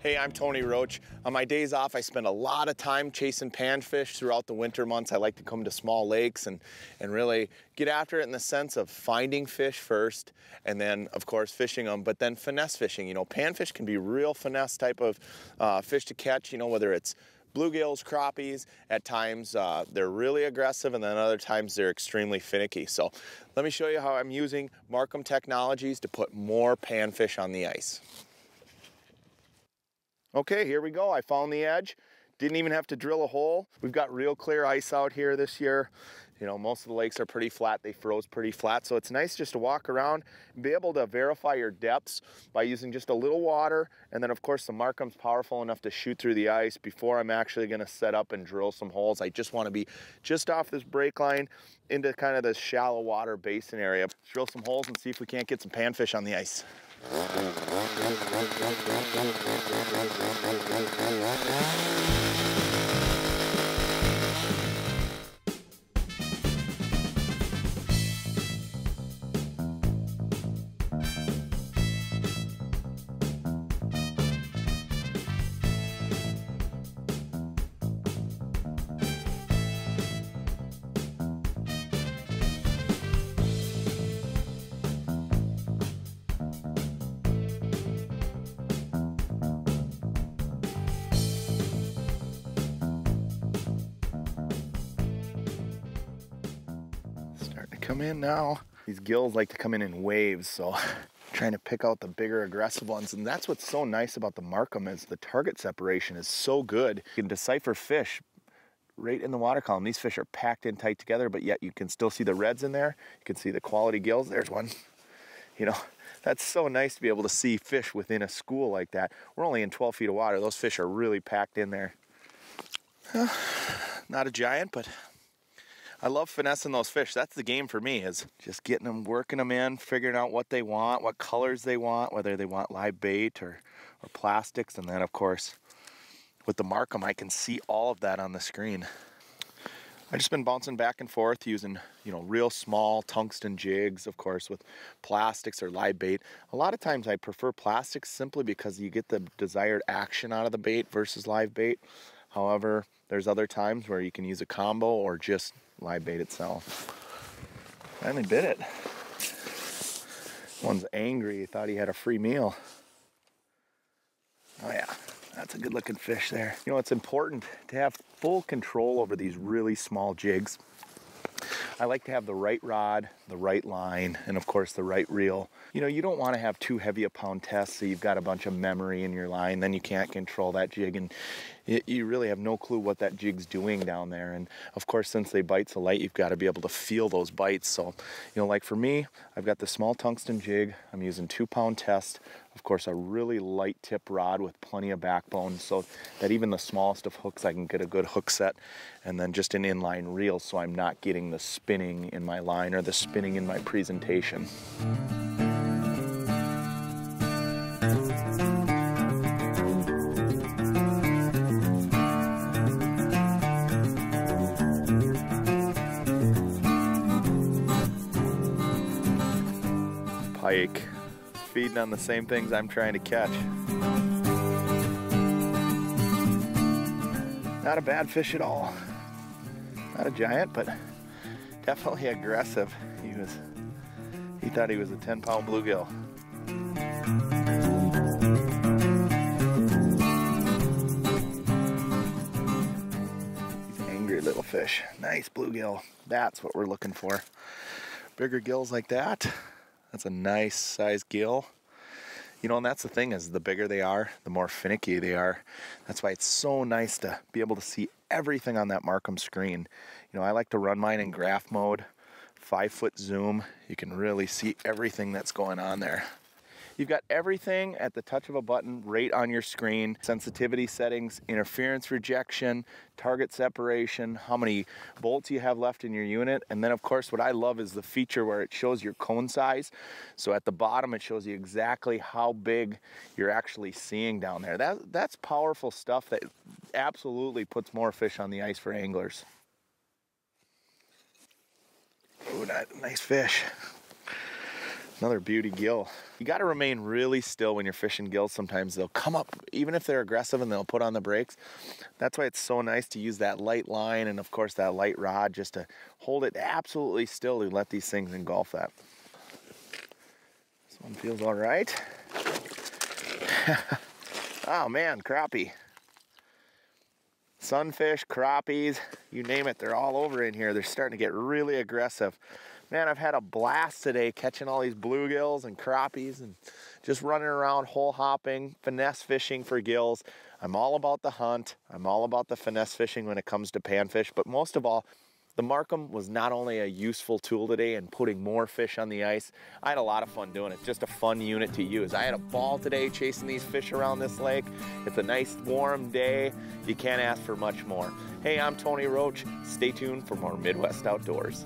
Hey, I'm Tony Roach. On my days off, I spend a lot of time chasing panfish throughout the winter months. I like to come to small lakes and really get after it in the sense of finding fish first and then, of course, fishing them, but then finesse fishing. You know, panfish can be real finesse type of fish to catch, you know, whether it's bluegills, crappies. At times they're really aggressive, and then other times they're extremely finicky. So let me show you how I'm using Markham Technologies to put more panfish on the ice. Okay, here we go. I found the edge. Didn't even have to drill a hole. We've got real clear ice out here this year. You know, most of the lakes are pretty flat. They froze pretty flat. So it's nice just to walk around and be able to verify your depths by using just a little water. And then of course the Markham's powerful enough to shoot through the ice before I'm actually gonna set up and drill some holes. I just wanna be just off this break line into kind of this shallow water basin area. Let's drill some holes and see if we can't get some panfish on the ice. Come in now. These gills like to come in waves, so trying to pick out the bigger aggressive ones. And that's what's so nice about the Markham is the target separation is so good. You can decipher fish right in the water column. These fish are packed in tight together, but yet you can still see the reds in there. You can see the quality gills. There's one. You know, that's so nice to be able to see fish within a school like that. We're only in 12 feet of water. Those fish are really packed in there. Not a giant, but I love finessing those fish. That's the game for me, is just getting them, working them in, figuring out what they want, what colors they want, whether they want live bait or plastics. And then of course, with the Markham, I can see all of that on the screen. I've just been bouncing back and forth using, you know, real small tungsten jigs, of course, with plastics or live bait. A lot of times I prefer plastics simply because you get the desired action out of the bait versus live bait. However, there's other times where you can use a combo or just live bait itself. Finally bit it. One's angry. He thought he had a free meal. Oh yeah, that's a good looking fish there. You know, it's important to have full control over these really small jigs. I like to have the right rod, the right line, and of course the right reel. You know, you don't want to have too heavy a pound test so you've got a bunch of memory in your line, then you can't control that jig and you really have no clue what that jig's doing down there. And of course, since they bite so light, you've got to be able to feel those bites. So, you know, like for me, I've got the small tungsten jig. I'm using 2 pound test. Of course, a really light tip rod with plenty of backbone so that even the smallest of hooks, I can get a good hook set. And then just an inline reel so I'm not getting the spinning in my line or the spinning in my presentation. Pike, feeding on the same things I'm trying to catch. Not a bad fish at all. Not a giant, but definitely aggressive. He thought he was a 10-pound bluegill. He's an angry little fish. Nice bluegill. That's what we're looking for. Bigger gills like that. That's a nice size gill. You know, and that's the thing is the bigger they are, the more finicky they are. That's why it's so nice to be able to see everything on that Markham screen. You know, I like to run mine in graph mode, 5-foot zoom. You can really see everything that's going on there. You've got everything at the touch of a button right on your screen. Sensitivity settings, interference rejection, target separation, how many bolts you have left in your unit. And then of course what I love is the feature where it shows your cone size. So at the bottom it shows you exactly how big you're actually seeing down there. That's powerful stuff that absolutely puts more fish on the ice for anglers. Oh, nice fish. Another beauty gill. You got to remain really still when you're fishing gills. Sometimes they'll come up, even if they're aggressive, and they'll put on the brakes. That's why it's so nice to use that light line and of course that light rod just to hold it absolutely still to let these things engulf that. This one feels all right. Oh man, crappie. Sunfish, crappies, you name it, they're all over in here. They're starting to get really aggressive. Man, I've had a blast today catching all these bluegills and crappies and just running around hole hopping, finesse fishing for gills. I'm all about the hunt. I'm all about the finesse fishing when it comes to panfish, but most of all, the Markham was not only a useful tool today in putting more fish on the ice, I had a lot of fun doing it. Just a fun unit to use. I had a ball today chasing these fish around this lake. It's a nice warm day. You can't ask for much more. Hey, I'm Tony Roach. Stay tuned for more Midwest Outdoors.